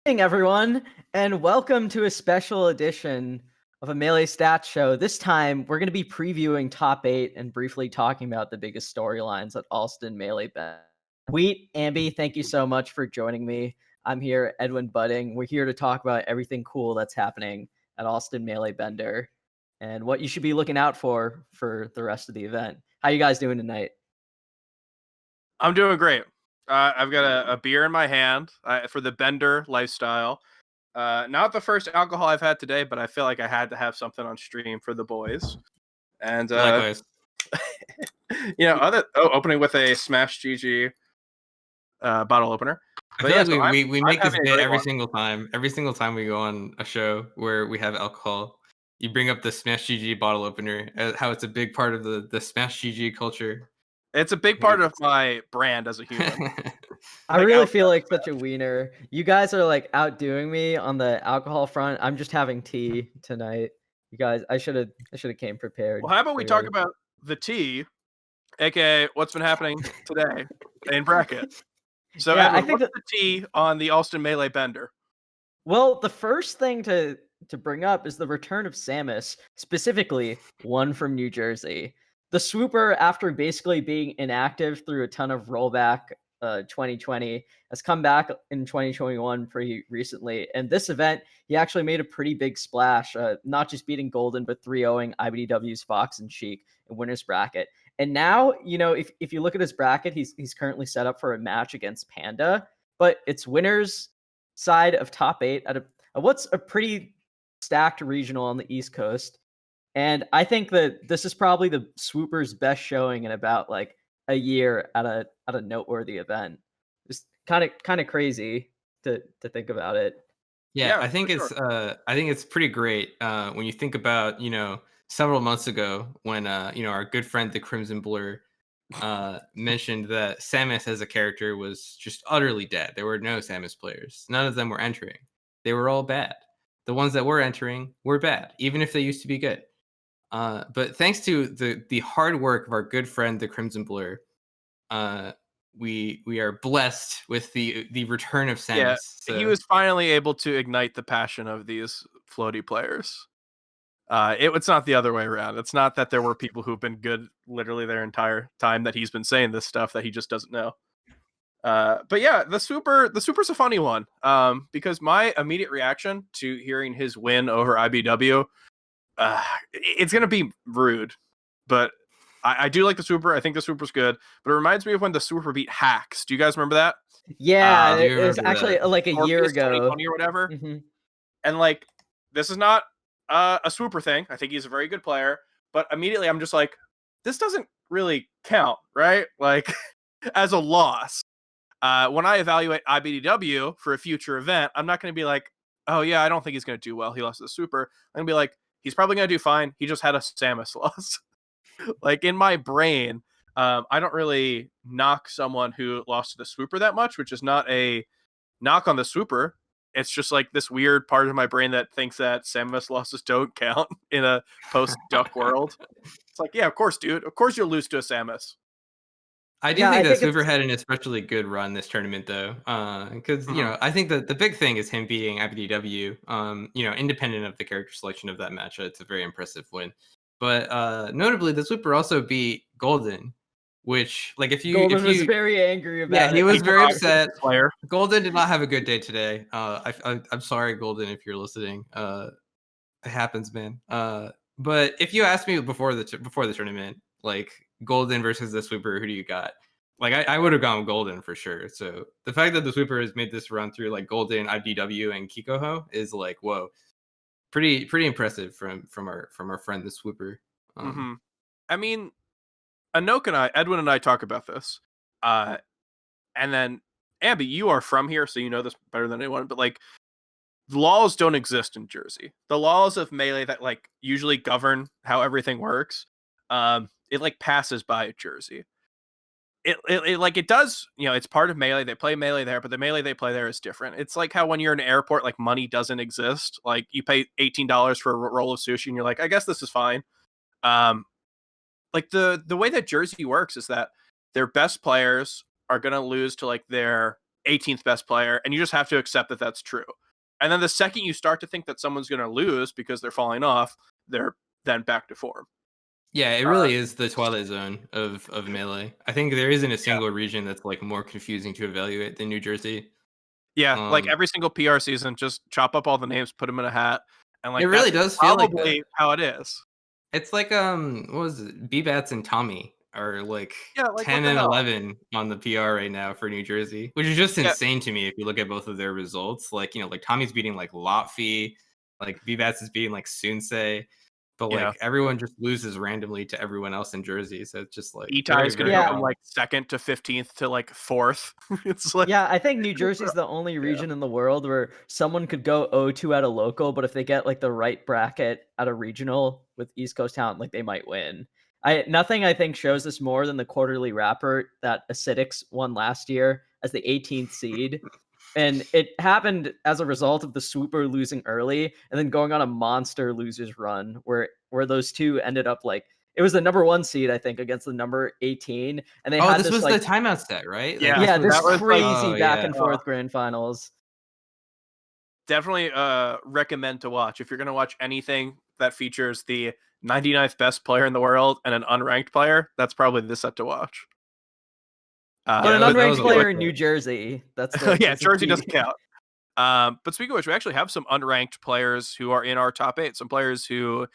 Evening, everyone, and welcome to a special edition of a Melee Stats Show. This time, we're going to be previewing Top 8 and briefly talking about the biggest storylines at Allston Melee Bet. Wheat, Ambi, thank you so much for joining me. I'm here, Edwin Budding. We're here to talk about everything cool that's happening at Allston Melee Bender and what you should be looking out for the rest of the event. How you guys doing tonight? I'm doing great. I've got a beer in my hand for the Bender lifestyle. Not the first alcohol I've had today, but I feel like I had to have something on stream for the boys. And Likewise. opening with a Smash GG bottle opener. I But feel yeah, like we make this having a bit great every one. single time. Every single time we go on a show where we have alcohol, you bring up the Smash GG bottle opener, how it's a big part of the Smash GG culture. It's a big part of my brand as a human. I really feel like such a wiener. You guys are like outdoing me on the alcohol front. I'm just having tea tonight. You guys, I should have came prepared. Well, how about we talk about the tea, aka what's been happening today in bracket. So Yeah, Edwin, what's the tea on the Allston Melee Bender? Well, the first thing to bring up is the return of Samus, specifically one from New Jersey. The swooper, after basically being inactive through a ton of rollback 2020, has come back in 2021 pretty recently. And this event, he actually made a pretty big splash, not just beating Golden, but 3-0ing IBDW's Fox and Sheik in winner's bracket. And now, if you look at his bracket, he's currently set up for a match against Panda, but it's winners side of top 8 at what's a pretty stacked regional on the East Coast. And I think that this is probably the Swooper's best showing in about like a year at a noteworthy event. Just kind of crazy to think about it. Yeah, I think it's pretty great when you think about, several months ago when our good friend the Crimson Blur mentioned that Samus as a character was just utterly dead. There were no Samus players. None of them were entering. They were all bad. The ones that were entering were bad, even if they used to be good. But thanks to the hard work of our good friend the Crimson Blur, we are blessed with the return of Samus. Yeah, so. He was finally able to ignite the passion of these floaty players. It's not the other way around. It's not that there were people who've been good literally their entire time that he's been saying this stuff that he just doesn't know. But yeah, the Super's a funny one. Because my immediate reaction to hearing his win over IBW, it's gonna be rude, but I do like the Super. I think the Super's good, but it reminds me of when the Super beat Hacks. Do you guys remember that? Yeah, it was actually that? like a year ago, 2020 or whatever. Mm-hmm. And like, this is not a Swooper thing. I think he's a very good player, but immediately I'm just like, this doesn't really count, right? Like, as a loss. When I evaluate IBDW for a future event, I'm not going to be like, oh yeah, I don't think he's going to do well. He lost to the Super. I'm going to be like, he's probably going to do fine. He just had a Samus loss. Like, in my brain, I don't really knock someone who lost to the Swooper that much, which is not a knock on the Swooper. It's just like this weird part of my brain that thinks that Samus losses don't count in a post-Duck world. It's like, yeah, of course, dude. Of course you'll lose to a Samus. I do think that Swooper had an especially good run this tournament, though, because I think that the big thing is him beating IBDW. Independent of the character selection of that match, it's a very impressive win. But notably, the Swooper also beat Golden, which, like, Golden was very angry about it. Yeah, he was very upset. Golden did not have a good day today. I'm sorry, Golden, if you're listening. It happens, man. But if you asked me before the tournament, like, Golden versus the Swooper, who do you got? Like, I would have gone Golden for sure. So the fact that the Swooper has made this run through like Golden, IBW, and Kikoho is like, whoa, pretty impressive from our friend the Swooper. I mean, Edwin and I talk about this, and then Ambi, you are from here, so you know this better than anyone. But like, laws don't exist in Jersey. The laws of Melee that like usually govern how everything works, it like passes by Jersey. It does, it's part of Melee. They play Melee there, but the Melee they play there is different. It's like how when you're in an airport, like money doesn't exist. Like you pay $18 for a roll of sushi, and you're like, I guess this is fine. Like the way that Jersey works is that their best players are gonna lose to like their 18th best player, and you just have to accept that that's true. And then the second you start to think that someone's going to lose because they're falling off, they're then back to form. Yeah, it really is the twilight zone of Melee. I think there isn't a single region that's like more confusing to evaluate than New Jersey. Yeah, like every single PR season, just chop up all the names, put them in a hat, and like it really that's does feel like probably that. how it is. It's like what was it? B-Bats and Tommy are like Yeah, like 10 what the and hell? 11 on the PR right now for New Jersey, which is just Yeah. insane to me if you look at both of their results. Like, like Tommy's beating like Lotfi, like B-Bats is beating like Sunsei, but like everyone just loses randomly to everyone else in Jersey. So it's just like Etai is going to go from like 2nd to 15th to like 4th. It's like I think New Jersey's the only region in the world where someone could go 0-2 at a local, but if they get like the right bracket at a regional with East Coast talent, like they might win. Nothing I think shows this more than the quarterly wrapper that Acidics won last year as the 18th seed. And it happened as a result of the Swooper losing early and then going on a monster losers run where those two ended up like it was the number 1 seed, I think, against the number 18. And they had this was like, the timeout set, right? Yeah, like, this was crazy like, back and forth grand finals. Definitely recommend to watch. If you're going to watch anything that features the 99th best player in the world and an unranked player, that's probably the set to watch. But an unranked player in New Jersey, that's Jersey doesn't count. But speaking of which, we actually have some unranked players who are in our top 8. Some players who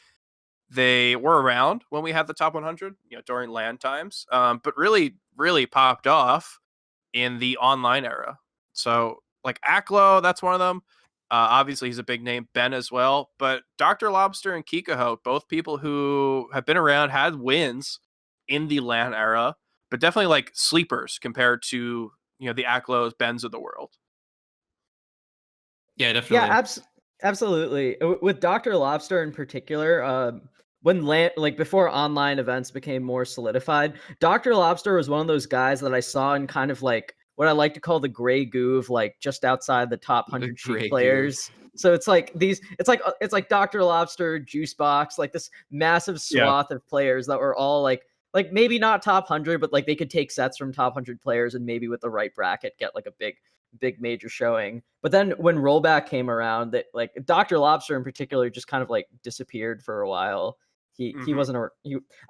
they were around when we had the top 100, during LAN times, but really, really popped off in the online era. So like Aklo, that's one of them. Obviously, he's a big name. Ben as well. But Dr. Lobster and Kikoho, both people who have been around, had wins in the LAN era, but definitely like sleepers compared to the Aklos, Bens of the world. Yeah, definitely. Yeah, absolutely. With Dr. Lobster in particular, when before online events became more solidified, Dr. Lobster was one of those guys that I saw in kind of like what I like to call the gray goo of like just outside the top 100 sheet players. So it's like it's like Dr. Lobster, Juicebox, like this massive swath of players that were all like maybe not top 100, but like they could take sets from top 100 players and maybe with the right bracket get like a big major showing. But then when rollback came around, that like Dr. Lobster in particular just kind of like disappeared for a while. He wasn't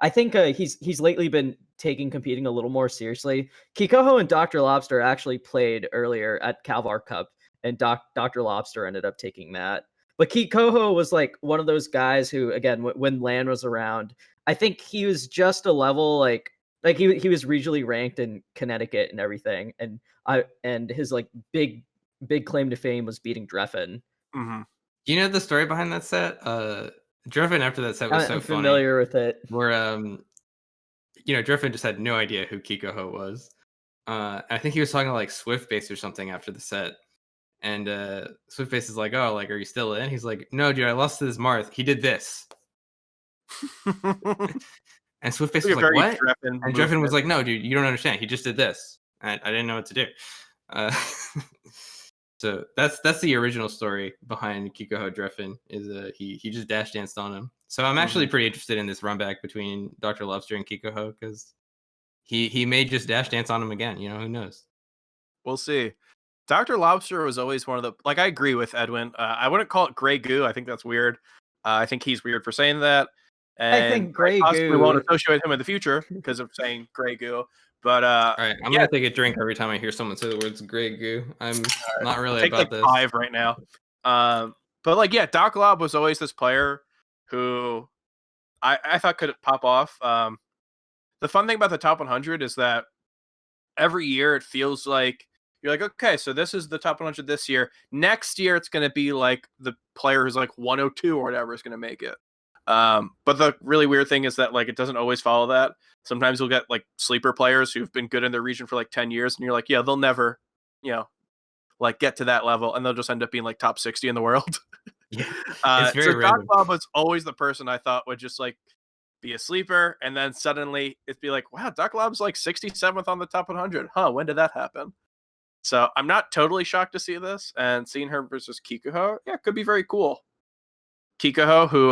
I think he's lately been taking competing a little more seriously. Kikoho and Dr. Lobster actually played earlier at Calvar Cup, and Dr. Lobster ended up taking that. But Kikoho was like one of those guys who, again, when LAN was around, I think he was just a level like he was regionally ranked in Connecticut and everything, and his like big claim to fame was beating Dreffen. Mm-hmm. You know the story behind that set? Dreffen after that set was so I'm funny. familiar with it. Where Dreffen just had no idea who Kikoho was. I think he was talking to like Swiftbase or something after the set. And Swiftbase is like, "Oh, like, are you still in?" He's like, "No, dude, I lost to this Marth. He did this." And Swiftbase was like, "What?" And Dreffen was like, "No, dude, you don't understand. He just did this. I didn't know what to do." So that's the original story behind Kikoho Dreffen is he just dash danced on him. So I'm actually pretty interested in this run back between Dr. Lobster and Kikoho because he may just dash dance on him again. Who knows? We'll see. Dr. Lobster was always one of the I agree with Edwin. I wouldn't call it gray goo. I think that's weird. I think he's weird for saying that. And I think gray goo. We won't associate him in the future because of saying gray goo. But all right, I'm gonna take a drink every time I hear someone say the words gray goo. I'm not really about this. 5 right now. But Doc Lob was always this player who I thought could pop off. The fun thing about the top 100 is that every year it feels like you're like, okay, so this is the top 100 this year. Next year it's going to be like the player who's like 102 or whatever is going to make it. But the really weird thing is that like it doesn't always follow that. Sometimes you'll get like sleeper players who've been good in their region for like 10 years and you're like, yeah, they'll never, like get to that level and they'll just end up being like top 60 in the world. Yeah, it's very random. Doc Bob was always the person I thought would just like be a sleeper, and then suddenly it'd be like, wow, Doc Lob's like 67th on the top 100. Huh, when did that happen? So I'm not totally shocked to see this, and seeing her versus Kikoho, yeah, could be very cool. Kikoho, who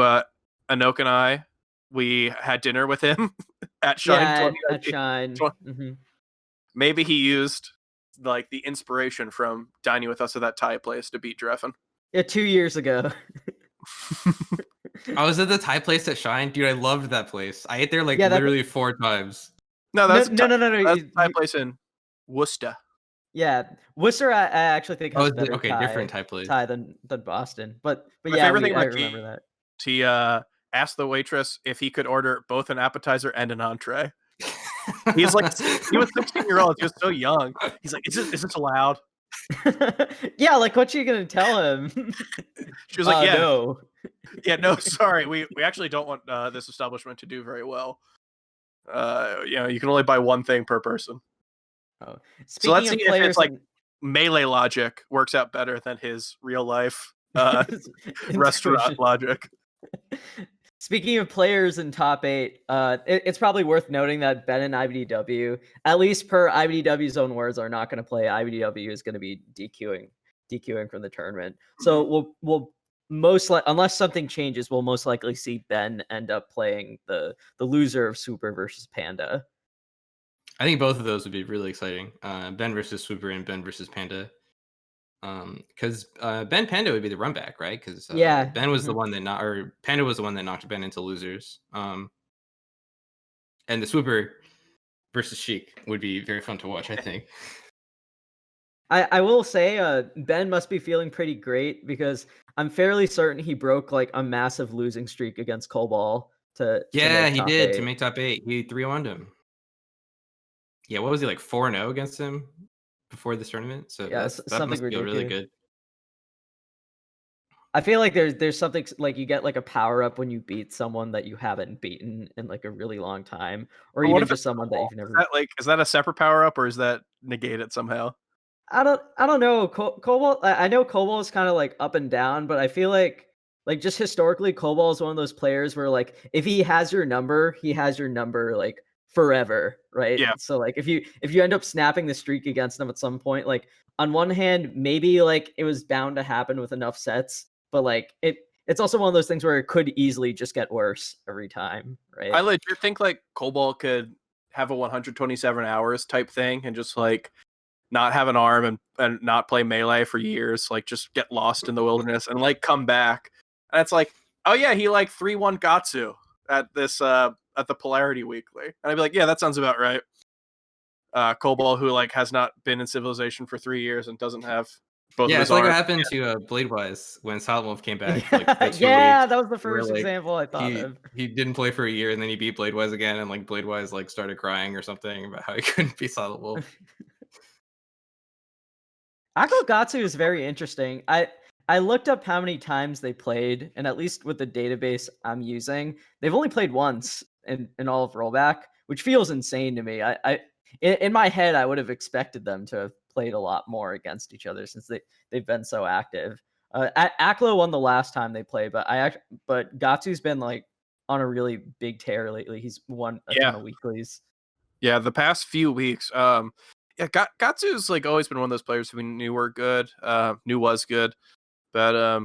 Anok and I, we had dinner with him at Shine. At Shine. Maybe he used like the inspiration from dining with us at that Thai place to beat Dreffen. Yeah, 2 years ago. I was at the Thai place at Shine, dude. I loved that place. I ate there like Yeah, that literally 4 times. No, no that's no no no no. that's a Thai place in Worcester. Yeah, Worcester I actually think Oh, has is it? better Okay, different Thai place. Thai than Boston. But My yeah, favorite thing I about remember that. he asked the waitress if he could order both an appetizer and an entree. He was 16-year-old. He was so young. He's like, is this allowed? Yeah, like what you gonna tell him? She was like, no. yeah, no, sorry, we actually don't want this establishment to do very well. You can only buy one thing per person. Oh. So let's see Speaking of if players it's like melee logic works out better than his real life restaurant logic. Speaking of players in top 8, it's probably worth noting that Ben and IBDW, at least per IBDW's own words, are not going to play. IBDW is going to be DQing from the tournament. So we'll most unless something changes, we'll most likely see Ben end up playing the loser of Super versus Panda. I think both of those would be really exciting. Ben versus Swooper and Ben versus Panda. Because Ben Panda would be the run back, right? Because Yeah. Ben was the one that or Panda was the one that knocked Ben into losers. And the Swooper versus Sheik would be very fun to watch, I think. I will say Ben must be feeling pretty great because I'm fairly certain he broke like a massive losing streak against Cobalt to Yeah, make he top did 8. to make top 8. He 3-1'd him. Yeah, what was he like 4-0 against him before this tournament? So Yeah, that something must feel really good. I feel like there's something like you get like a power up when you beat someone that you haven't beaten in like a really long time, or What even if just it's someone that Cobalt? you've never. Is that a separate power up, or is that negated somehow? I don't know. Cobalt. I know Cobalt is kind of like up and down, but I feel like just historically, Cobalt is one of those players where like if he has your number, he has your number like forever, right? Yeah. So like if you end up snapping the streak against him at some point, like on one hand, maybe like it was bound to happen with enough sets, but like it's also one of those things where it could easily just get worse every time, right? I legit think like Cobalt could have a 127 hours type thing and just like not have an arm and not play melee for years, like just get lost in the wilderness and like come back. And it's like, oh yeah, he like 3-1 Gatsu at this at the Polarity Weekly. And I'd be like, yeah, that sounds about right. Cobalt, who like has not been in Civilization for 3 years and doesn't have both of his it's like what arms. happened to Bladewise when Silent Wolf came back for like the 2 weeks. Yeah, that was the where, first like, example I thought of. He didn't play for a year and then he beat Bladewise again, and like Bladewise like started crying or something about how he couldn't beat Silent Wolf. Akko Gatsu is very interesting. I looked up how many times they played, and at least with the database I'm using, they've only played once in all of rollback, which feels insane to me. In my head, I would have expected them to have played a lot more against each other since they've been so active. Aklo won the last time they played, but Gatsu's been like on a really big tear lately. He's won a ton of weeklies. Yeah, the past few weeks. Yeah, Gatsu's like always been one of those players who we knew were good, knew was good, but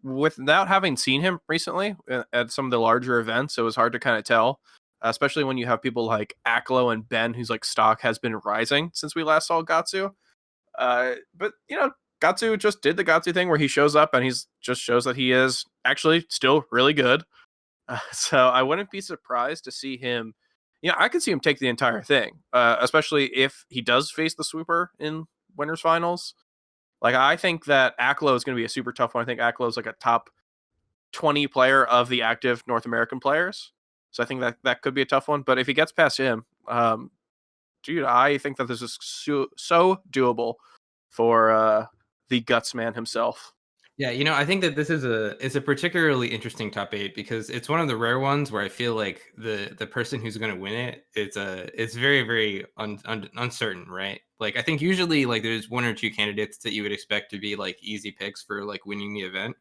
without having seen him recently at some of the larger events, it was hard to kind of tell, especially when you have people like Aklo and Ben, whose like stock has been rising since we last saw Gatsu. But Gatsu just did the Gatsu thing where he shows up and he's just shows that he is actually still really good. So I wouldn't be surprised to see him. I could see him take the entire thing, especially if he does face the Swooper in winners finals. Like, I think that Aklo is going to be a super tough one. I think Aklo is like a top 20 player of the active North American players. So I think that could be a tough one. But if he gets past him, dude, I think that this is so doable for the Guts man himself. Yeah, I think that this is a particularly interesting top 8 because it's one of the rare ones where I feel like the person who's going to win it's very, very uncertain, right? Like, I think usually like there's one or two candidates that you would expect to be like easy picks for like winning the event.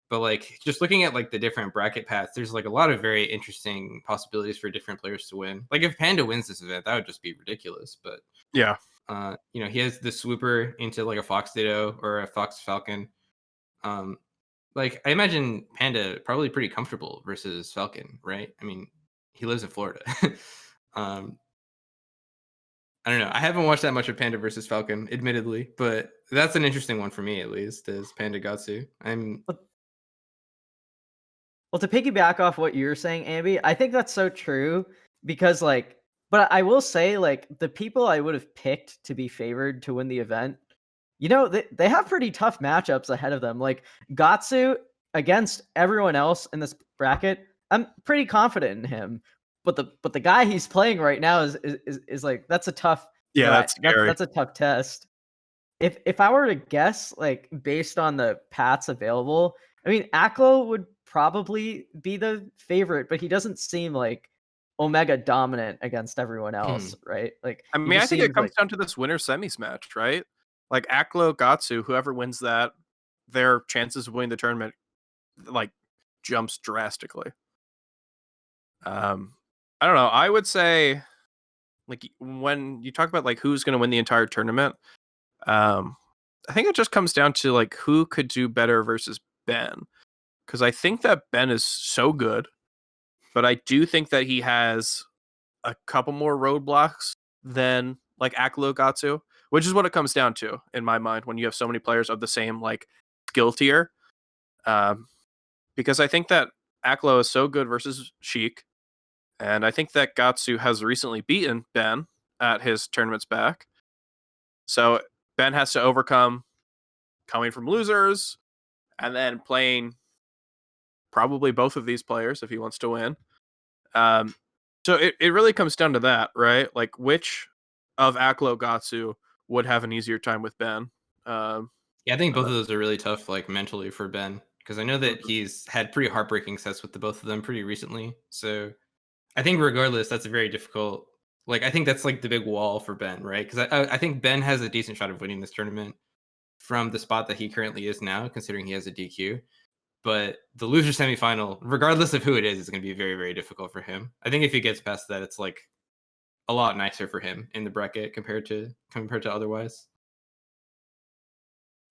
But like just looking at like the different bracket paths, there's like a lot of very interesting possibilities for different players to win. Like if Panda wins this event, that would just be ridiculous. But yeah, he has the Swooper into like a Fox Ditto or a Fox Falcon. Like I imagine Panda probably pretty comfortable versus Falcon, right? I mean, he lives in Florida. I I don't know. I haven't watched that much of Panda versus Falcon, admittedly, but that's an interesting one for me at least. Is Panda Gatsu? Well, to piggyback off what you're saying, Ambi, I think that's so true because, like, but I will say, like, the people I would have picked to be favored to win the event, they have pretty tough matchups ahead of them. Like, Gatsu against everyone else in this bracket, I'm pretty confident in him. But the guy he's playing right now is like, that's a tough, Yeah, that's scary. that's a tough test. If I were to guess, like, based on the paths available, I mean, Aklo would probably be the favorite, but he doesn't seem like Omega dominant against everyone else, right? Like, I he mean, I just think it seems comes like down to this winner semis match, right? Like Aklo, Gatsu, whoever wins that, their chances of winning the tournament like jumps drastically. I don't know. I would say, like, when you talk about like who's going to win the entire tournament, I think it just comes down to like who could do better versus Ben, because I think that Ben is so good, but I do think that he has a couple more roadblocks than like Aklo Gatsu, which is what it comes down to in my mind when you have so many players of the same like skill tier. Because I think that Aklo is so good versus Sheik, and I think that Gatsu has recently beaten Ben at his tournaments back. So Ben has to overcome coming from losers and then playing probably both of these players if he wants to win. So it really comes down to that, right? Like which of Aklo Gatsu would have an easier time with Ben? Yeah, I think both of those are really tough, like mentally for Ben, because I know that Mhm. he's had pretty heartbreaking sets with the both of them pretty recently. So I think regardless, that's a very difficult. Like I think that's like the big wall for Ben, right? Because I think Ben has a decent shot of winning this tournament from the spot that he currently is now, considering he has a DQ. But the loser semifinal, regardless of who it is going to be very, very difficult for him. I think if he gets past that, it's like a lot nicer for him in the bracket compared to otherwise.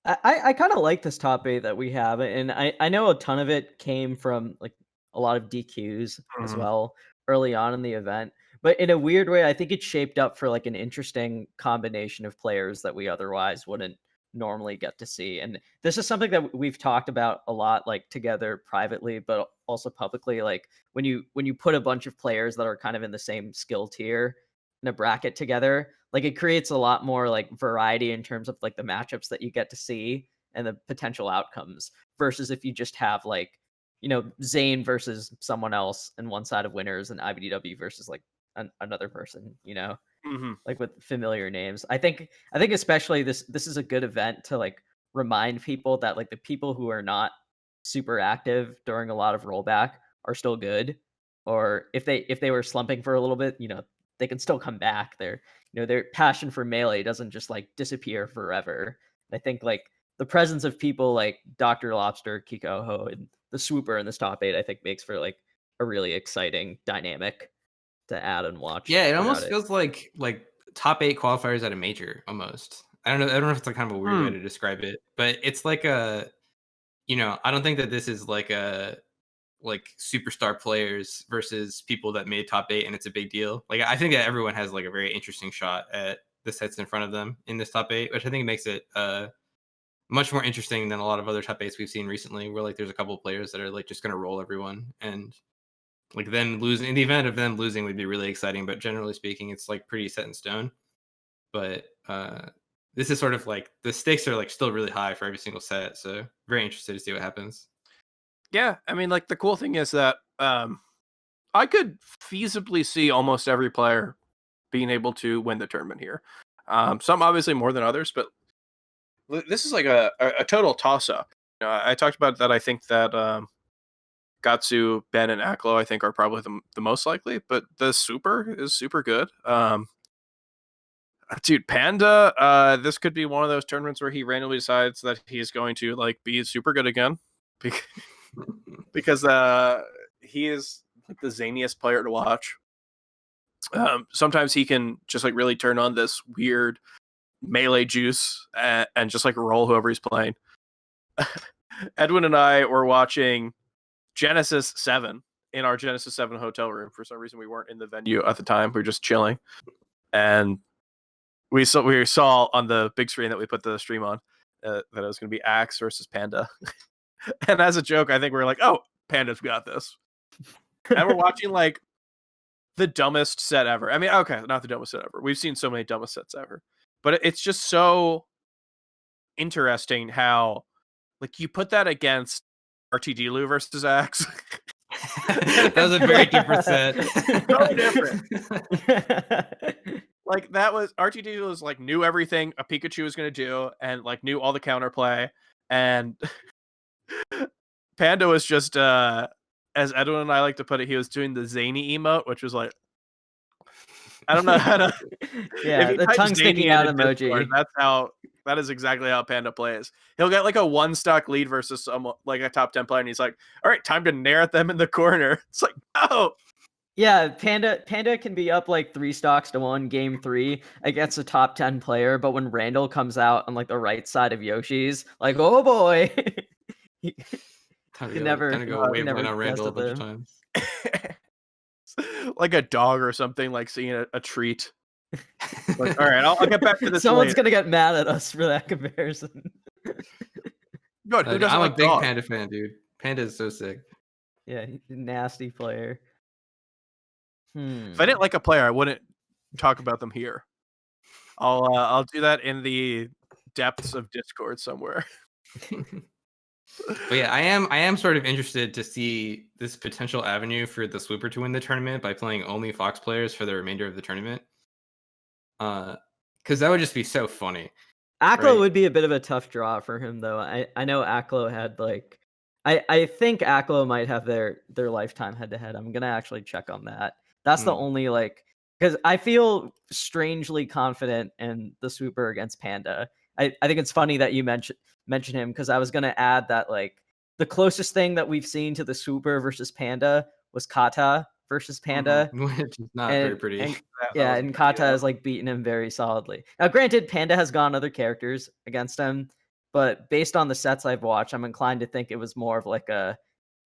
I kind of like this top eight that we have, and I know a ton of it came from like a lot of DQs as Mhm. well early on in the event. But in a weird way, I think it's shaped up for like an interesting combination of players that we otherwise wouldn't normally get to see. And this is something that we've talked about a lot, like together privately, but also publicly. Like when you put a bunch of players that are kind of in the same skill tier in a bracket together, like it creates a lot more like variety in terms of like the matchups that you get to see and the potential outcomes versus if you just have like Zayn versus someone else and one side of winners and IBDW versus like another person, Mhm. like with familiar names. I think especially this is a good event to like remind people that like the people who are not super active during a lot of rollback are still good, or if they were slumping for a little bit, they can still come back. Their passion for melee doesn't just like disappear forever. I think like the presence of people like Dr. Lobster, Kikoho, and the Swooper in this top eight, I think makes for like a really exciting dynamic to add and watch Yeah, it throughout almost it. feels like top 8 qualifiers at a major almost. I don't know if it's like kind of a weird way Hmm. to describe it, but it's like I don't think that this is like a like superstar players versus people that made top 8 and it's a big deal. Like I think that everyone has like a very interesting shot at the sets in front of them in this top 8, which I think makes it much more interesting than a lot of other top 8s we've seen recently where like there's a couple of players that are like just going to roll everyone, and like then losing in the event of them losing would be really exciting, but generally speaking it's like pretty set in stone. But this is sort of like the stakes are like still really high for every single set, so very interested to see what happens. Yeah, I mean, like the cool thing is that I could feasibly see almost every player being able to win the tournament here. Some obviously more than others, but this is like a total toss up. I talked about that. I think that Gatsu, Ben, and Aklo I think are probably the most likely, but the Super is super good. Dude, Panda, this could be one of those tournaments where he randomly decides that he's going to like be super good again, because he is like the zaniest player to watch. Sometimes he can just like really turn on this weird melee juice and just like roll whoever he's playing. Edwin and I were watching Genesis 7 in our Genesis 7 hotel room. For some reason, we weren't in the venue at the time. We were just chilling. And we saw on the big screen that we put the stream on that it was going to be Axe versus Panda. And as a joke, I think we were like, oh, Panda's got this. And we're watching like the dumbest set ever. I mean, okay, not the dumbest set ever. We've seen so many dumbest sets ever. But it's just so interesting how like you put that against RTD versus Axe. That was a very different set. So different. Like that was RTD was like knew everything a Pikachu was gonna do and like knew all the counterplay, and Panda was just as Edwin and I like to put it, he was doing the zany emote, which was like I don't know how to Yeah, the tongue sticking out emoji. Discord, that is exactly how Panda plays. He'll get like a 1-stock lead versus someone like a top 10 player, and he's like, all right, time to nair at them in the corner. It's like, oh. Yeah, Panda can be up like 3 stocks to 1 game 3 against a top 10 player, but when Randall comes out on like the right side of Yoshi's, like, oh boy. Time to go waveling on Randall a bunch of times. Like a dog or something, like seeing a treat. Like, all right, I'll get back to this. Someone's later. Gonna get mad at us for that comparison. Good. Who doesn't I'm like a big dog? Panda fan, dude. Panda is so sick. Yeah, he's a nasty player. If I didn't like a player, I wouldn't talk about them here. I'll do that in the depths of Discord somewhere. But yeah, I am sort of interested to see this potential avenue for the Swooper to win the tournament by playing only Fox players for the remainder of the tournament. Because that would just be so funny. Aklo would be a bit of a tough draw for him, though. I know Aklo had like, I think Aklo might have their lifetime head-to-head. I'm gonna actually check on that. That's the only like, because I feel strangely confident in the Swooper against Panda. I think it's funny that you mention him, because I was gonna add that like the closest thing that we've seen to the Swooper versus Panda was Kata versus Panda, which is not very pretty. And Kata has like beaten him very solidly. Now, granted, Panda has gone other characters against him, but based on the sets I've watched, I'm inclined to think it was more of like a,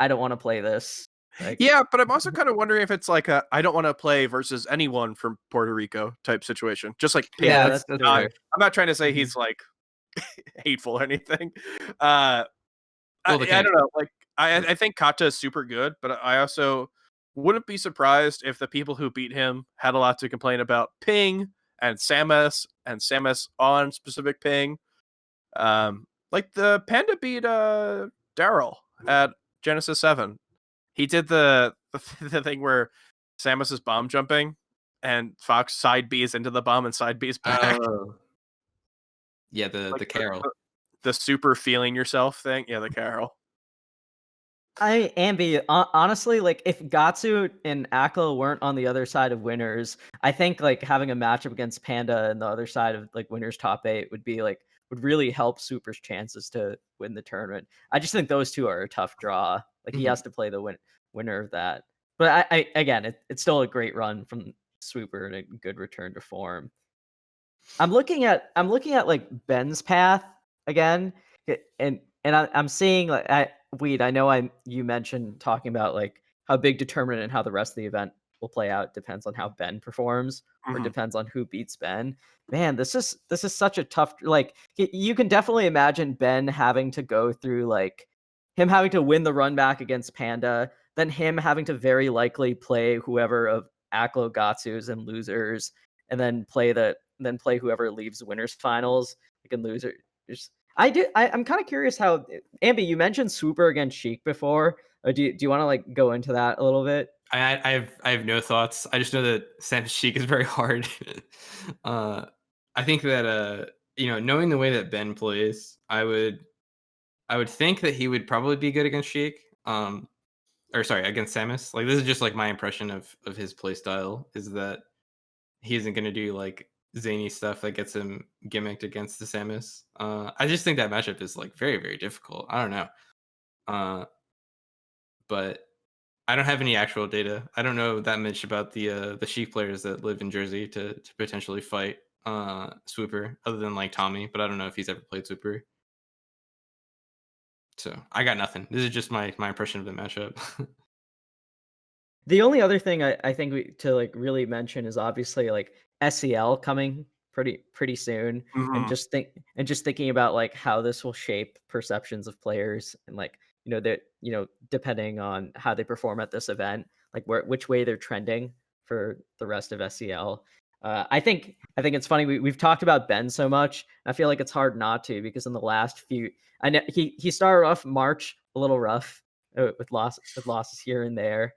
I don't want to play this. Like, yeah, but I'm also kind of wondering if it's like a I don't want to play versus anyone from Puerto Rico type situation. Just like Panda. Yeah, that's I'm not trying to say he's like hateful or anything. I don't know. Like I think Kata is super good, but I also wouldn't be surprised if the people who beat him had a lot to complain about ping and Samus on specific ping. Like the Panda beat Daryl at Genesis 7. He did the thing where Samus is bomb jumping and Fox side B's into the bomb and side B's back. Yeah, the Carol. The super feeling yourself thing. Yeah, the Carol. Ambi, honestly, like if Gatsu and Aklo weren't on the other side of winners, I think like having a matchup against Panda and the other side of like winners top 8 would really help Super's chances to win the tournament. I just think those two are a tough draw. Like he has to play the winner of that. But I again, it's still a great run from Swooper and a good return to form. I'm looking at like Ben's path again, and I'm seeing like I know you mentioned talking about like how big determinant and how the rest of the event will play out depends on how Ben performs or depends on who beats Ben. Man, this is such a tough, like you can definitely imagine Ben having to go through like him having to win the run back against Panda, then him having to very likely play whoever of Aklo Gatsus and losers, and then play whoever leaves winners finals like in losers. I'm kind of curious how Ambi, you mentioned Swooper against Sheik before. Do you want to like go into that a little bit? I have no thoughts. I just know that Sam Sheik is very hard. I think that knowing the way that Ben plays, I would think that he would probably be good against Sheik. Against Samus. Like this is just like my impression of his play style is that he isn't going to do like zany stuff that gets him gimmicked against the Samus. I just think that matchup is like very, very difficult. I don't know. But I don't have any actual data. I don't know that much about the Sheik players that live in Jersey to potentially fight Swooper, other than like Tommy, but I don't know if he's ever played Swooper. So I got nothing. This is just my impression of the matchup. The only other thing I think to like really mention is obviously like SEL coming pretty soon, and Mhm. just thinking about like how this will shape perceptions of players, and like that depending on how they perform at this event, like which way they're trending for the rest of SEL. I think it's funny we've talked about Ben so much. I feel like it's hard not to, because in the last few, I know he started off March a little rough, with losses here and there,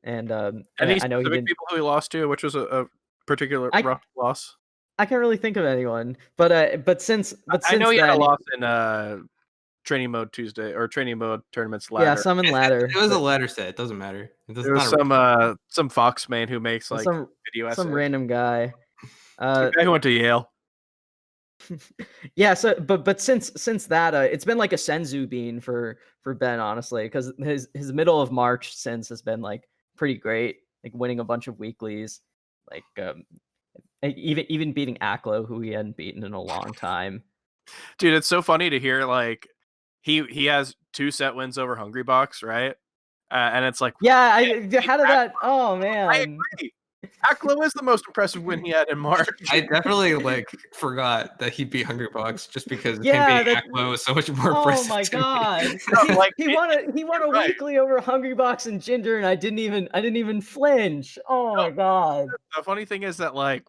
and Any I know he specific didn't. people who he lost to, which was a particular I rough loss? I can't really think of anyone, but since I know he had a then, loss in training mode Tuesday or training mode tournaments yeah, ladder. some in ladder, It was a but ladder set. It doesn't matter. It's There was not a some Fox man who makes like video some essays. random guy. The guy who went to Yale. Yeah, so but since that, it's been like a senzu bean for Ben, honestly, because his middle of March since has been like pretty great, like winning a bunch of weeklies, like even beating Aklo, who he hadn't beaten in a long time. Dude, it's so funny to hear like he has 2 set wins over Hungry Box, right? And it's like, Yeah, yeah, how did that? Oh I man, agree. Aklo is the most impressive win he had in March. I definitely like forgot that he beat Hungry Box just because him yeah, beating that. Aklo was so much more Oh impressive my to me. god, No, like, he won a right. weekly over Hungry Box and Ginger, and I didn't even flinch. Oh No, my god. the funny thing is that like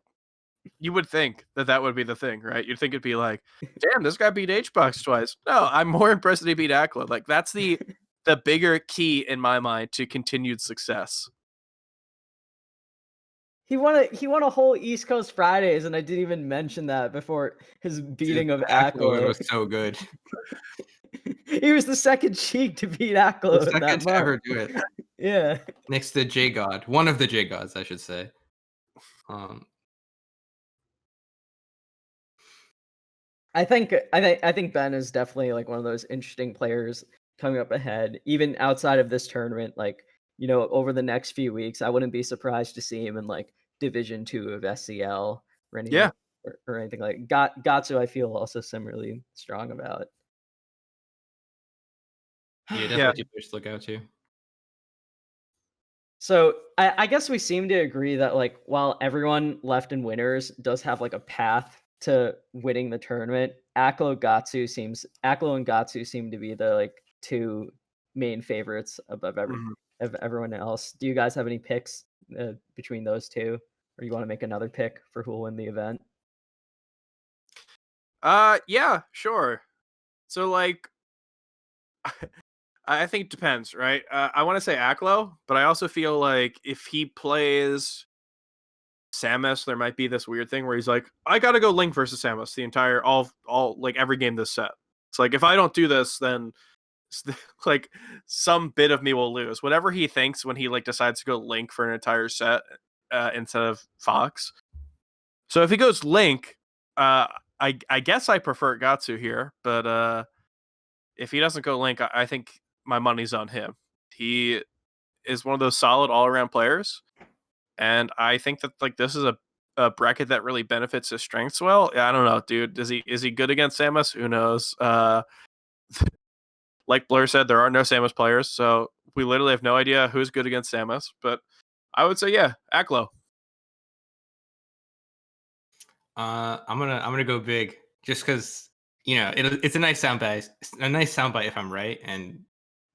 you would think that would be the thing, right? You'd think it'd be like, damn, this guy beat H-Box twice. No, I'm more impressed that he beat Aklo. Like that's the bigger key in my mind to continued success. He won a whole East Coast Fridays, and I didn't even mention that before his beating of Aklo win Aklo. was so good. He was the second Cheek to beat The Aklo in second that to ever month. do it. Yeah. Next to J God. One of the J Gods, I should say. Um I think Ben is definitely like one of those interesting players coming up ahead, even outside of this tournament. Like, over the next few weeks, I wouldn't be surprised to see him in like Division 2 of SCL or Yeah. anything, or anything like Gatsu. I feel also similarly strong about. yeah, Yeah. definitely two players to look out to. So I guess we seem to agree that like while everyone left in winners does have like a path to winning the tournament, Aklo and Gatsu seem to be the like two main favorites above Mhm. everyone else. Do you guys have any picks between those two, or you want to make another pick for who will win the event? Yeah, sure. So like I think it depends, right? I want to say Aklo, but I also feel like if he plays Samus, there might be this weird thing where he's like, I gotta go Link versus Samus the entire all like every game this set. It's like if I don't do this, then like some bit of me will lose. Whatever he thinks when he like decides to go Link for an entire set instead of Fox. So if he goes Link, I guess I prefer Gatsu here, but if he doesn't go Link, I think my money's on him. He is one of those solid all around players. And I think that like this is a bracket that really benefits his strengths well. Yeah, I don't know, dude. Is he good against Samus? Who knows? Like Blur said, there are no Samus players, so we literally have no idea who's good against Samus. But I would say, yeah, Aklo. I'm gonna go big just because it's a nice soundbite. A nice soundbite if I'm right, and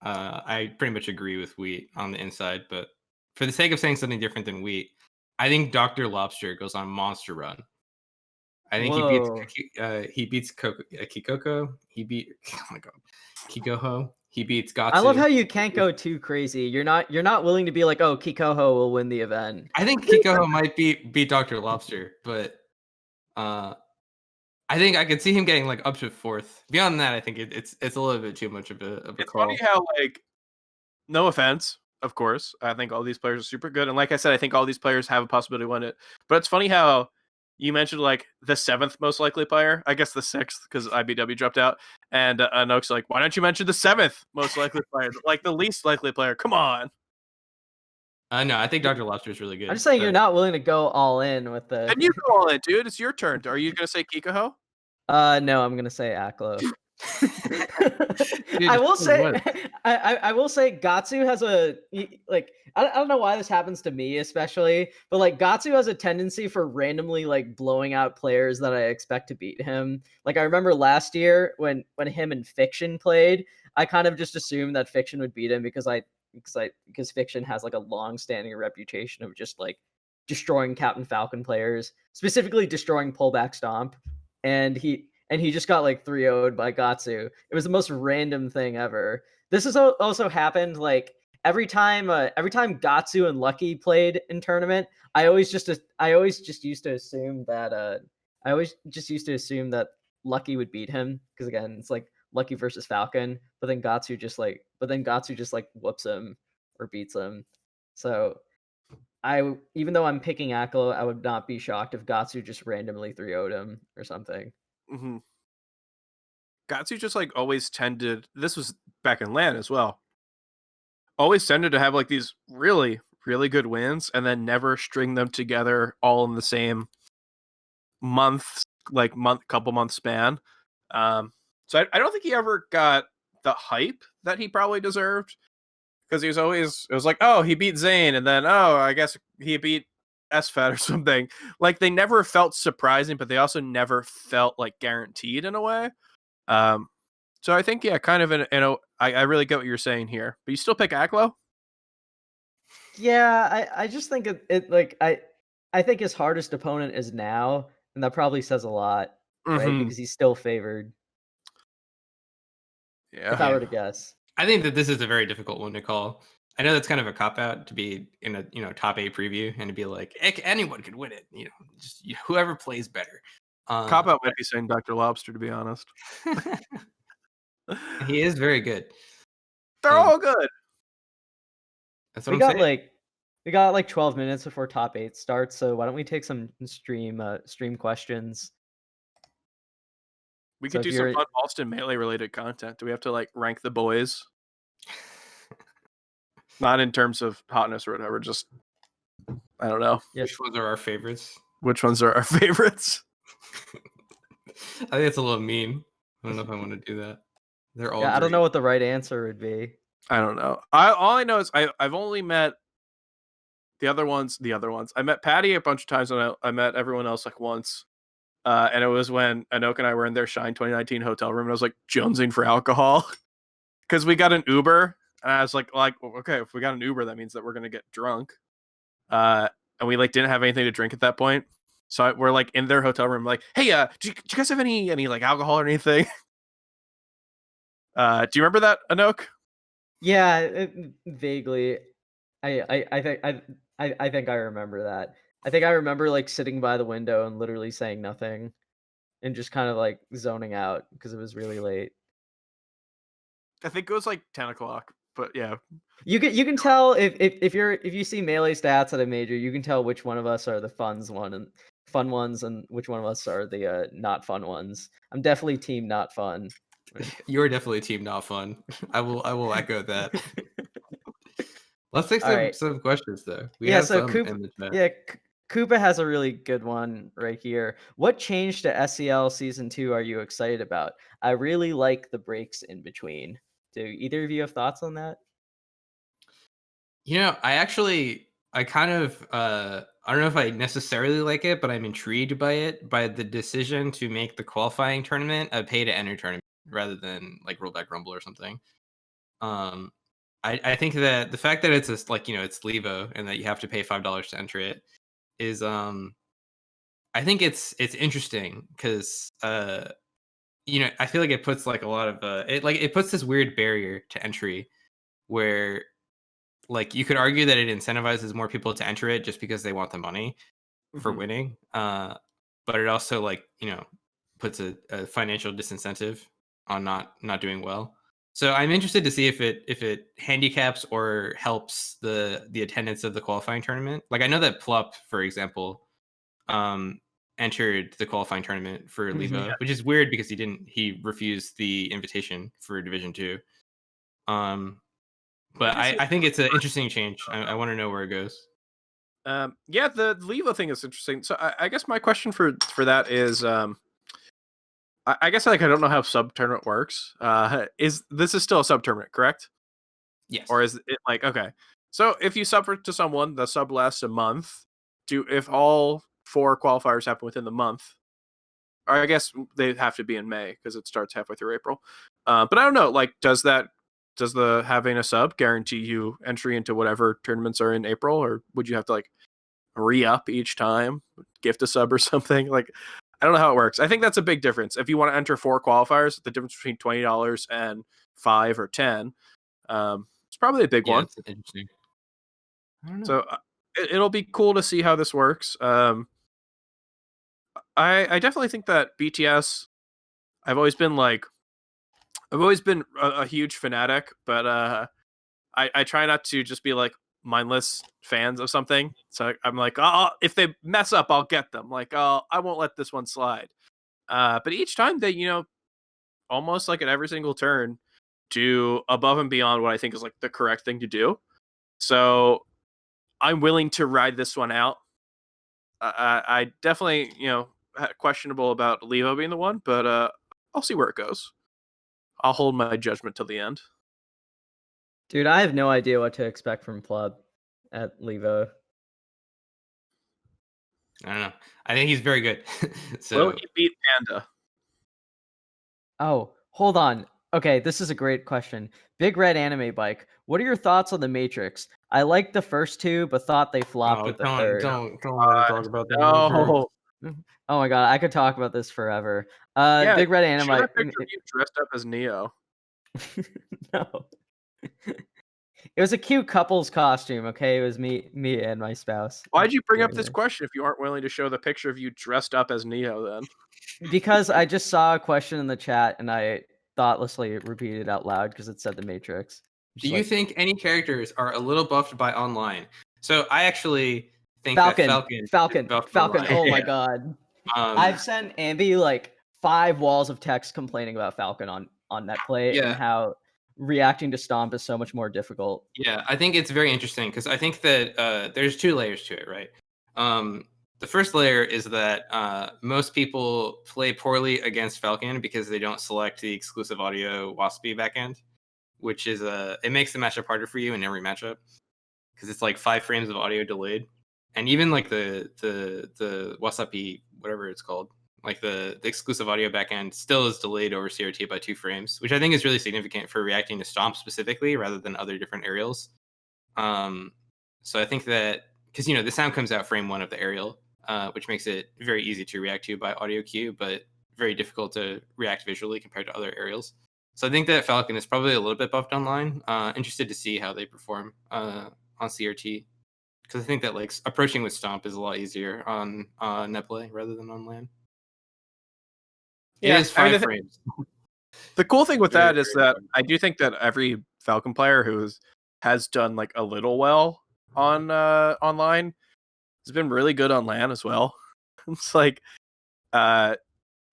I pretty much agree with Wheat on the inside. But for the sake of saying something different than Wheat, I think Dr. Lobster goes on monster run. I think Whoa. he beats Kikoko. He beat oh my god Kikoho. He beats Gatsu. I love how you can't go too crazy. You're not willing to be like, oh, Kikoho will win the event. I think Kikoho might beat Dr. Lobster, but I think I could see him getting like up to fourth. Beyond that, I think it's a little bit too much of a It's call. funny how like, no offense, of course, I think all these players are super good, and like I said, I think all these players have a possibility to win it. But it's funny how you mentioned like the 7th most likely player, I guess the 6th because IBW dropped out, and Noak's like, why don't you mention the 7th most likely player, like the least likely player? Come on. No, I think Dr. Lobster is really good. I'm just saying but you're not willing to go all in with the. And you go all in, dude. It's your turn. Are you gonna say Kikoho? No, I'm gonna say Aklo. Dude, I will say, what? I will say, Gatsu has like I don't know why this happens to me especially, but like Gatsu has a tendency for randomly like blowing out players that I expect to beat him. Like I remember last year when him and Fiction played, I kind of just assumed that Fiction would beat him because Fiction has like a long-standing reputation of just like destroying Captain Falcon players, specifically destroying pullback stomp, and he just got like 3-0'd by Gatsu. It was the most random thing ever. This has also happened like every time Gatsu and Lucky played in tournament. I always just used to assume that Lucky would beat him because again, it's like Lucky versus Falcon, but then Gatsu just like whoops him or beats him. So even though I'm picking Aklo, I would not be shocked if Gatsu just randomly 3-0'd him or something. Mm-hmm. Gatsu just like always tended. This was back in LAN as well. Always tended to have like these really, really good wins, and then never string them together all in the same couple month span. So I don't think he ever got the hype that he probably deserved, because it was like, oh, he beat Zayn, and then oh, I guess he beat SFET or something. Like they never felt surprising, but they also never felt like guaranteed in a way. So I think kind of I really get what you're saying here, but you still pick Aklo? Yeah, I just think it like I think his hardest opponent is now, and that probably says a lot, right? Mm-hmm. Because he's still favored. Yeah. If I were to guess. I think that this is a very difficult one to call. I know that's kind of a cop out to be in a top 8 preview and to be like anyone could win it. Just whoever plays better. Cop out might be saying Dr. Lobster, to be honest. He is very good. They're all good. That's what I'm saying. We got like 12 minutes before top 8 starts, so why don't we take some stream questions? We could do some fun Allston Melee related content. Do we have to like rank the boys? Not in terms of hotness or whatever, just I don't know. Which ones are our favorites? Which ones are our favorites? I think it's a little mean. I don't know if I want to do that. They're all I don't know what the right answer would be. I don't know. All I know is I've only met the other ones. I met Patty a bunch of times, and I met everyone else like once. And it was when Anoka and I were in their Shine 2019 hotel room, and I was like jonesing for alcohol because we got an Uber, and I was like, okay, if we got an Uber, that means that we're gonna get drunk. And we like didn't have anything to drink at that point, so we're like in their hotel room, like, hey, do you guys have any like alcohol or anything? Do you remember that, Anok? Yeah, vaguely. I think I remember that. I think I remember like sitting by the window and literally saying nothing and just kind of like zoning out because it was really late. I think it was like 10 o'clock, but yeah. You can tell if you see melee stats at a major, you can tell which one of us are the fun ones and which one of us are the not fun ones. I'm definitely team not fun. You're definitely team not fun. I will echo that. Let's take some questions though. We have some in the chat. Yeah, Koopa has a really good one right here. What change to SEL Season 2 are you excited about? I really like the breaks in between. Do either of you have thoughts on that? I kind of I don't know if I necessarily like it, but I'm intrigued by it, by the decision to make the qualifying tournament a pay to enter tournament rather than like Rollback Rumble or something. I think that the fact that it's it's Levo and that you have to pay $5 to enter it is I think it's interesting because I feel like it puts like a lot of it puts this weird barrier to entry where like you could argue that it incentivizes more people to enter it just because they want the money for winning, but it also like puts a financial disincentive on not doing well. So I'm interested to see if it handicaps or helps the attendance of the qualifying tournament. Like I know that Plup, for example, entered the qualifying tournament for Levo, which is weird because he refused the invitation for Division 2. But I think it's an interesting change. I want to know where it goes. Yeah, the Levo thing is interesting. So I guess my question for that is I guess like I don't know how sub tournament works. This is still a sub tournament, correct? Yes. Or is it like okay? So if you sub to someone, the sub lasts a month. If all 4 qualifiers happen within the month, or I guess they have to be in May because it starts halfway through April. But I don't know. Like, does the having a sub guarantee you entry into whatever tournaments are in April, or would you have to like re-up each time, gift a sub or something? Like, I don't know how it works. I think that's a big difference. If you want to enter 4 qualifiers, the difference between $20 and 5 or 10, it's probably a big one. It's interesting. I don't know. So it'll be cool to see how this works. I definitely think that BTS. I've always been a huge fanatic, but I try not to just be like mindless fans of something. So I'm like, if they mess up, I'll get them. Like, I won't let this one slide. But each time they, almost like at every single turn, do above and beyond what I think is like the correct thing to do. So I'm willing to ride this one out. I definitely, questionable about Levo being the one, but I'll see where it goes. I'll hold my judgment till the end. Dude, I have no idea what to expect from Plub at Levo. I don't know. I think he's very good. Will he beat Panda? Oh, hold on. Okay, this is a great question. Big Red Anime Bike. What are your thoughts on the Matrix? I liked the first 2, but thought they flopped with the third. Don't let him talk about that. No. Oh my god, I could talk about this forever. Yeah, Big Red Anime. show that picture of you dressed up as Neo. No. It was a cute couple's costume, okay? It was me and my spouse. Why'd you bring up doing this it. question if you aren't willing to show the picture of you dressed up as Neo then? Because I just saw a question in the chat and I thoughtlessly repeated it out loud because it said the Matrix. Do you think any characters are a little buffed by online? So I actually think Falcon? that Falcon is buffed online. Oh my Yeah. god. I've sent Ambi like 5 walls of text complaining about Falcon on NetPlay and how reacting to Stomp is so much more difficult. Yeah, I think it's very interesting because I think that there's 2 layers to it, right? The first layer is that most people play poorly against Falcon because they don't select the exclusive audio WASP backend, which is it makes the matchup harder for you in every matchup because it's like 5 frames of audio delayed, and even like the WASP, whatever it's called, like the exclusive audio backend still is delayed over CRT by 2 frames, which I think is really significant for reacting to Stomp specifically rather than other different aerials. So I think that because the sound comes out frame 1 of the aerial, which makes it very easy to react to by audio cue, but very difficult to react visually compared to other aerials. So I think that Falcon is probably a little bit buffed online. Interested to see how they perform on CRT, because I think that like approaching with Stomp is a lot easier on NetPlay rather than on LAN. Yeah, it is 5 frames. The cool thing with that is that I do think that every Falcon player who has done like a little well on online has been really good on LAN as well. It's like, I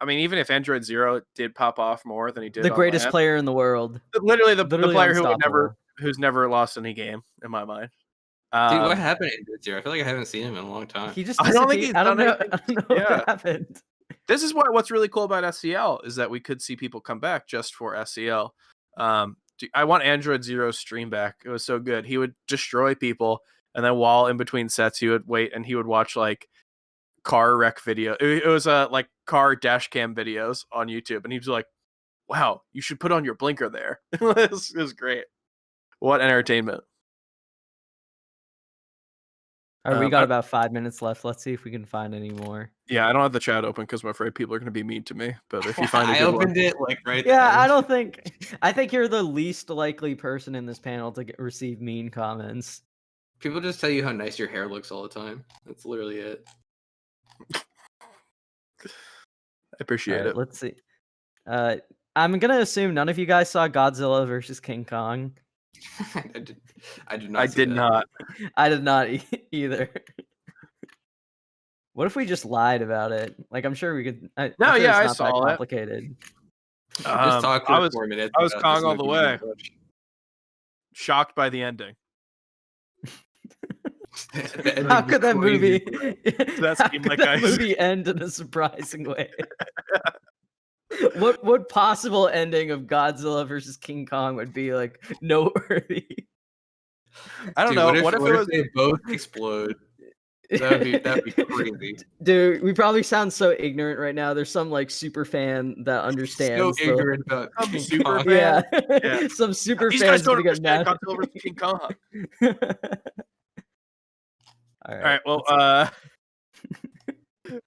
mean, even if Android Zero did pop off more than he did, The on greatest LAN, player in the world. literally the player unstoppable. who's never lost any game in my mind. Dude, what happened to Android Zero? I feel like I haven't seen him in a long time. He just I don't think disappeared. he's I don't done know. anything. I don't know what happened. This is what's really cool about SCL is that we could see people come back just for SCL. I want Android Zero's stream back. It was so good. He would destroy people, and then while in between sets, he would wait and he would watch like car wreck video. It was like car dash cam videos on YouTube, and he was like, "Wow, you should put on your blinker there." It was great. What entertainment! All right, we got about 5 minutes left. Let's see if we can find any more. Yeah, I don't have the chat open because I'm afraid people are going to be mean to me. But if you find a I good opened one, it like right. Yeah, I think you're the least likely person in this panel to receive mean comments. People just tell you how nice your hair looks all the time. That's literally it. I appreciate it. Let's see. I'm gonna assume none of you guys saw Godzilla versus King Kong. I did not. I did not. I did not either. What if we just lied about it? Like, I'm sure we could. No, I'm sure yeah, it's I not saw that it. complicated. Just talk for 4 minutes. I was Kong all the way. Shocked by the ending. How could that movie? That seemed like that movie end in a surprising way? what possible ending of Godzilla versus King Kong would be like noteworthy? I don't Dude, know. What What if if they both explode? That'd be crazy. Dude, we probably sound so ignorant right now. There's some like super fan that So understands. ignorant about Some King super Kong. fan? Yeah, Yeah. some super These guys fans don't gonna get understand mad. Godzilla versus King Kong. All All right. Well, let's-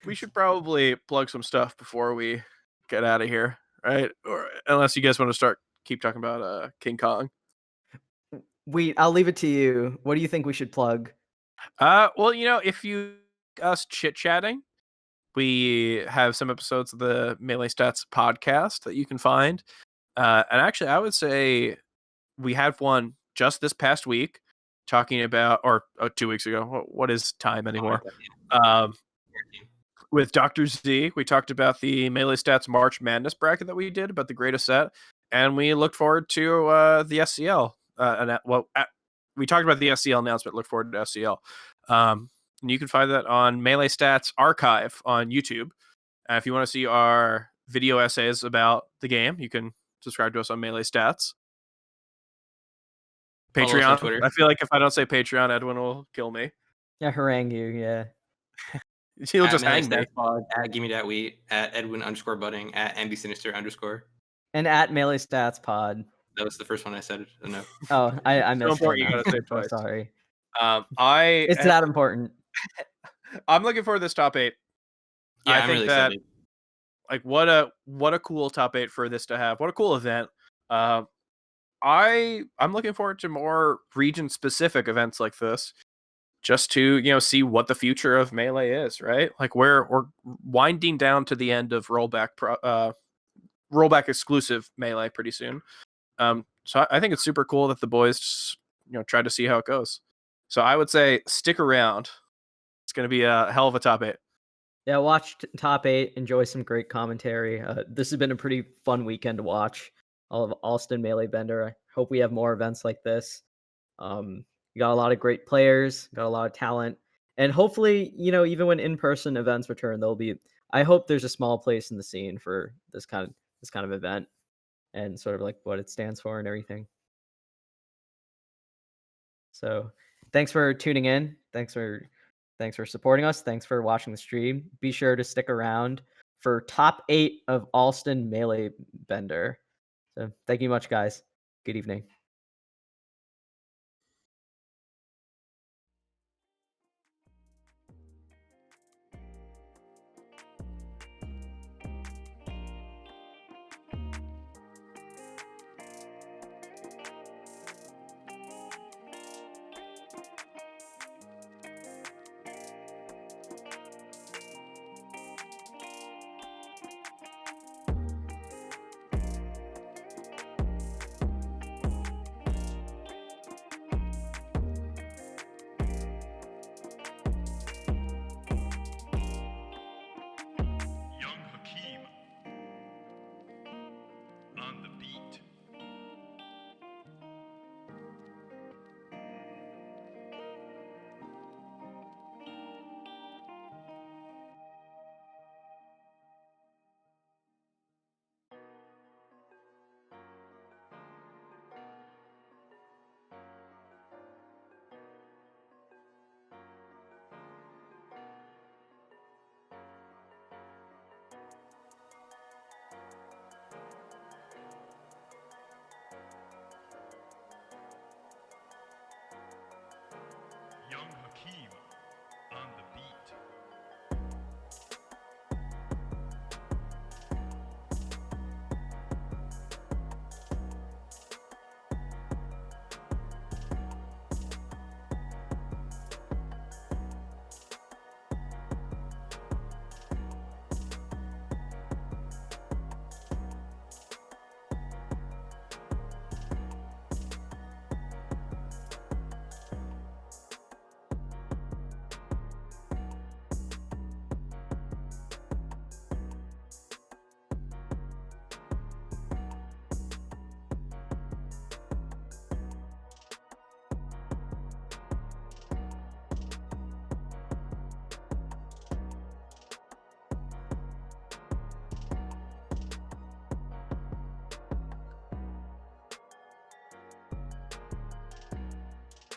we should probably plug some stuff before we get out of here, right? Or unless you guys want to keep talking about King Kong. I'll leave it to you. What do you think we should plug? Well, if you us chit chatting, we have some episodes of the Melee Stats podcast that you can find. And actually, I would say we had one just this past week talking about, or 2 weeks ago. What is time anymore? With Dr. Z, we talked about the Melee Stats March Madness bracket that we did about the greatest set, and we looked forward to the SCL. We talked about the SCL announcement. Look forward to SCL. And you can find that on Melee Stats Archive on YouTube. If you want to see our video essays about the game, you can subscribe to us on Melee Stats. Follow us on Patreon. Twitter. I feel like if I don't say Patreon, Edwin will kill me. Yeah, harangue you. Yeah. He'll At just Melee hang me. Stats Pod, at Gimme That Wheat, at Edwin_Budding, at MBSinister_. And at Melee Stats Pod. That was the first one I said. No. Oh, I missed important, it. you gotta say it I'm twice. sorry. It's that important. I'm looking forward to this top 8. Yeah, I I'm think really that excited. like what a cool top 8 for this to have. What a cool event. I'm looking forward to more region specific events like this, just to see what the future of Melee is, right? Like we're winding down to the end of rollback exclusive Melee pretty soon. So I think it's super cool that the boys just, try to see how it goes. So I would say stick around. It's going to be a hell of a top 8. Yeah, watch top 8. Enjoy some great commentary. This has been a pretty fun weekend to watch. All of Allston Melee Bender. I hope we have more events like this. You got a lot of great players, got a lot of talent, and hopefully, even when in-person events return, there'll be. I hope there's a small place in the scene for this kind of event, and sort of like what it stands for and everything. So, thanks for tuning in. Thanks for supporting us. Thanks for watching the stream. Be sure to stick around for top 8 of Allston Melee Bender. So, thank you much, guys. Good evening. On the beat. Young Hakeem on the